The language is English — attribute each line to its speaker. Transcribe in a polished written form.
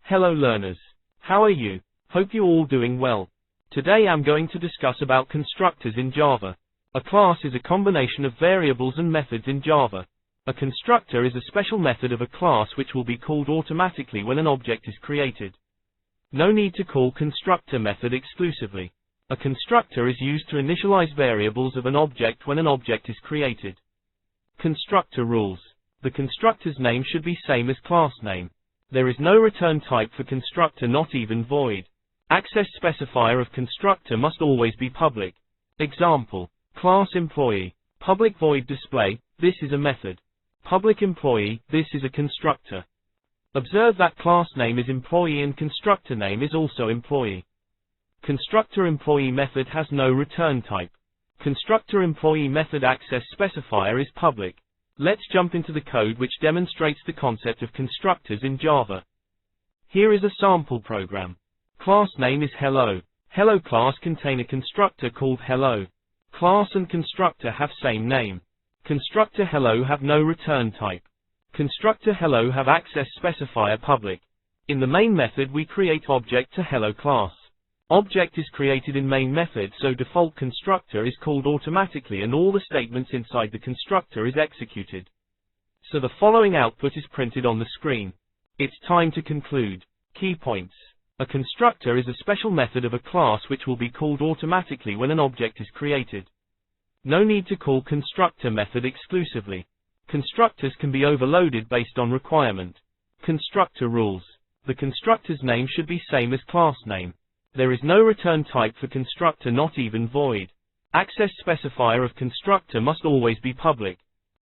Speaker 1: Hello learners. How are you? Hope you're all doing well. Today I'm going to discuss about constructors in Java. A class is a combination of variables and methods in Java. A constructor is a special method of a class which will be called automatically when an object is created. No need to call constructor method exclusively. A constructor is used to initialize variables of an object when an object is created. Constructor rules. The constructor's name should be same as class name. There is no return type for constructor, not even void. Access specifier of constructor must always be public. Example: class employee, public void display, this is a method. Public employee, this is a constructor. Observe that class name is employee and constructor name is also employee. Constructor employee method has no return type. Constructor employee method access specifier is public. Let's jump into the code which demonstrates the concept of constructors in Java. Here is a sample program. Class name is hello. Hello class contain a constructor called hello. Class and constructor have same name. Constructor hello have no return type. Constructor hello have access specifier public. In the main method we create object to hello class. Object is created in main method, so default constructor is called automatically and all the statements inside the constructor is executed. So the following output is printed on the screen. It's time to conclude. Key points. A constructor is a special method of a class which will be called automatically when an object is created. No need to call constructor method exclusively. Constructors can be overloaded based on requirement. Constructor rules. The constructor's name should be same as class name. There is no return type for constructor, not even void. Access specifier of constructor must always be public.